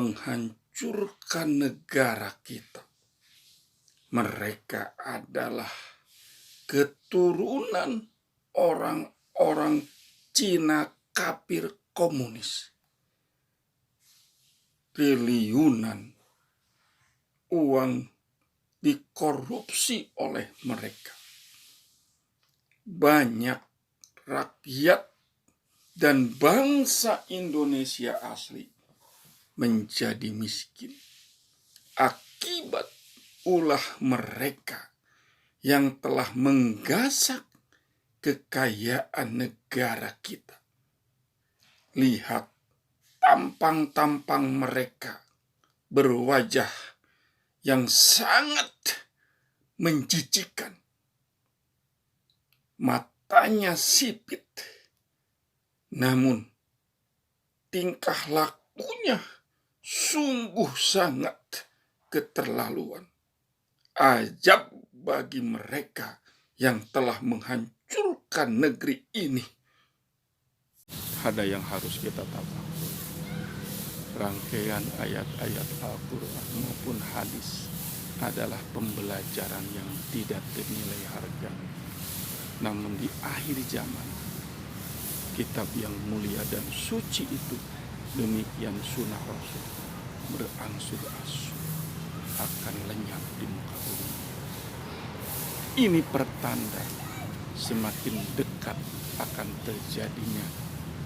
menghancurkan negara kita. Mereka adalah keturunan orang-orang Cina kafir komunis. Triliunan uang dikorupsi oleh mereka. Banyak rakyat dan bangsa Indonesia asli menjadi miskin akibat ulah mereka yang telah menggasak kekayaan negara kita. Lihat tampang-tampang mereka berwajah yang sangat menjijikkan. Matanya sipit, namun tingkah lakunya sungguh sangat keterlaluan. Ajab bagi mereka yang telah menghancurkan negeri ini. Ada yang harus kita tahu. Rangkaian ayat-ayat Al-Quran maupun hadis adalah pembelajaran yang tidak ternilai harga. Namun di akhir zaman, kitab yang mulia dan suci itu, demikian sunnah Rasul, berangsur-angsur akan lenyap di muka bumi. Ini pertanda semakin dekat akan terjadinya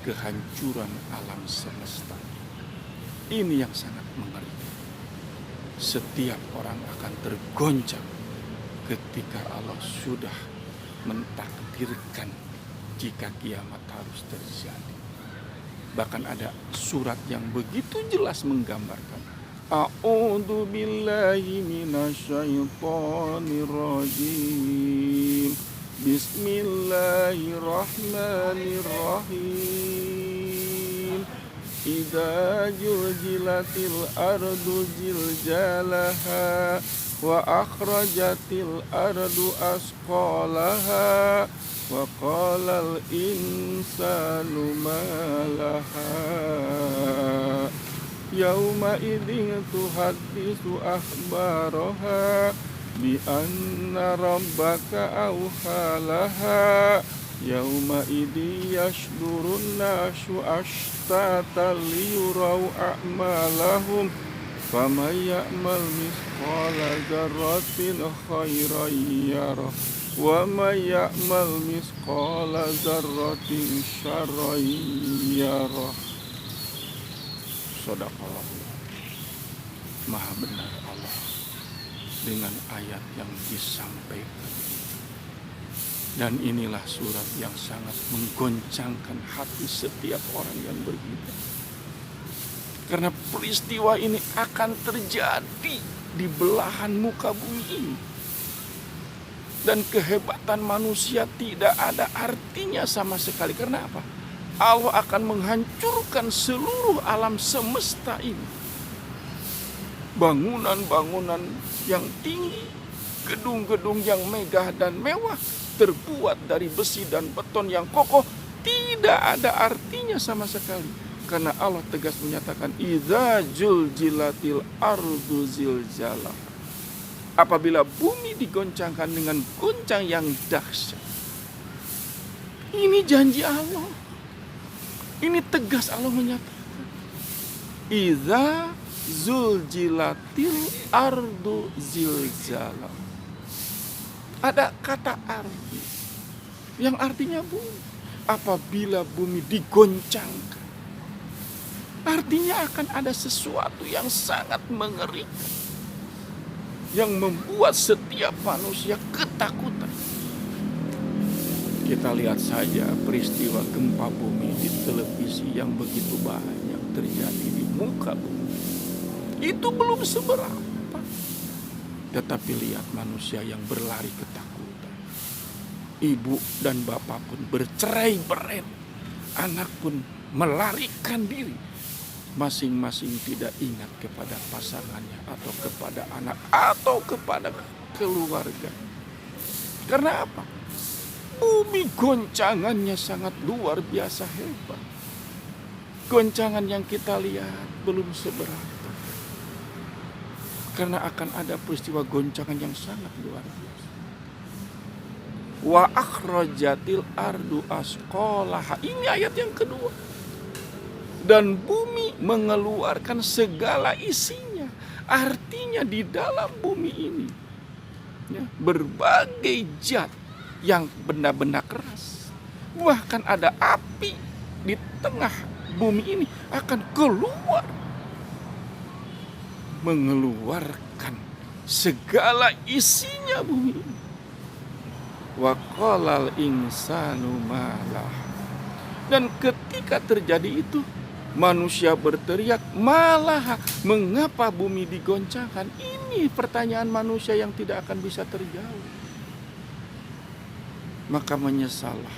kehancuran alam semesta. Ini yang sangat mengerikan. Setiap orang akan tergoncang ketika Allah sudah mentakdirkan jika kiamat harus terjadi. Bahkan ada surat yang begitu jelas menggambarkan, A'udzu billahi minasyaitonir rajim. Bismillahirrahmanirrahim. Idza juljilatil ardu jiljalaha wa akhrajatil ardu asqalaha wa qalal insanu ma laha yauma idzin tuhaddisu akhbaraha bi anna rabbaka awhalaha yauma idzi yashdurun nasu ashtatan liyuraw a'malahum faman ya'mal mithqala dzarratin khairan yarah wa man ya'mal mithqala dzarratin syarran yarah. Shadaqallah. Maha benar Allah dengan ayat yang disampaikan. Dan inilah surat yang sangat menggoncangkan hati setiap orang yang beriman. Karena peristiwa ini akan terjadi di belahan muka bumi ini. Dan kehebatan manusia tidak ada artinya sama sekali. Karena apa? Allah akan menghancurkan seluruh alam semesta ini. Bangunan-bangunan yang tinggi, gedung-gedung yang megah dan mewah, terbuat dari besi dan beton yang kokoh, tidak ada artinya sama sekali. Karena Allah tegas menyatakan, idza juljilatil ardu zilzalah. Apabila bumi digoncangkan dengan goncang yang dahsyat. Ini janji Allah. Ini tegas Allah menyatakan. Idza zuljilatil ardu zilzalah. Ada kata ardi yang artinya bumi. Apabila bumi digoncangkan, artinya akan ada sesuatu yang sangat mengerikan, yang membuat setiap manusia ketakutan. Kita lihat saja peristiwa gempa bumi di televisi yang begitu banyak terjadi di muka bumi. Itu belum seberapa. Tetapi lihat manusia yang berlari ketakutan. Ibu dan bapak pun bercerai-berai. Anak pun melarikan diri. Masing-masing tidak ingat kepada pasangannya atau kepada anak atau kepada keluarga. Karena apa? Bumi goncangannya sangat luar biasa hebat. Goncangan yang kita lihat belum seberapa. Karena akan ada peristiwa goncangan yang sangat luar biasa. Wa akhrajatil ardu asqalaha. Ini ayat yang kedua. Dan bumi mengeluarkan segala isinya. Artinya di dalam bumi ini ya, berbagai zat yang benda-benda keras. Bahkan ada api di tengah bumi ini akan keluar. Mengeluarkan segala isinya bumi ini. Wa qalal insanu malah. Dan ketika terjadi itu, manusia berteriak, malah mengapa bumi digoncangkan? Ini pertanyaan manusia yang tidak akan bisa terjawab. Maka menyesallah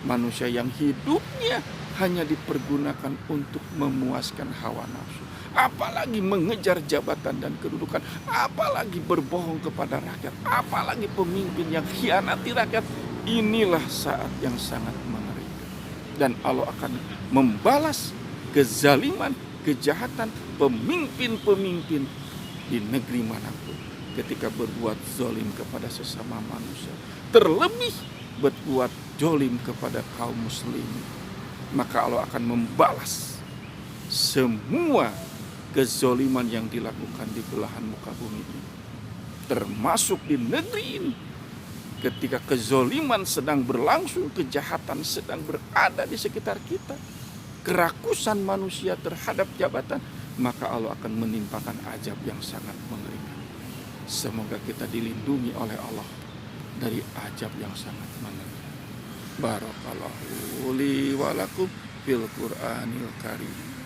manusia yang hidupnya hanya dipergunakan untuk memuaskan hawa nafsu. Apalagi mengejar jabatan dan kedudukan, apalagi berbohong kepada rakyat, apalagi pemimpin yang khianati rakyat. Inilah saat yang sangat mengerikan. Dan Allah akan membalas kezaliman, kejahatan pemimpin-pemimpin di negeri manapun ketika berbuat zalim kepada sesama manusia. Terlebih berbuat zalim kepada kaum muslimin. Maka Allah akan membalas semua kezaliman yang dilakukan di belahan muka bumi ini, termasuk di negeri ini. Ketika kezaliman sedang berlangsung, kejahatan sedang berada di sekitar kita, kerakusan manusia terhadap jabatan, maka Allah akan menimpakan azab yang sangat mengerikan. Semoga kita dilindungi oleh Allah dari azab yang sangat mengerikan. Barakallahu li wa lakum fil Qur'anil Karim.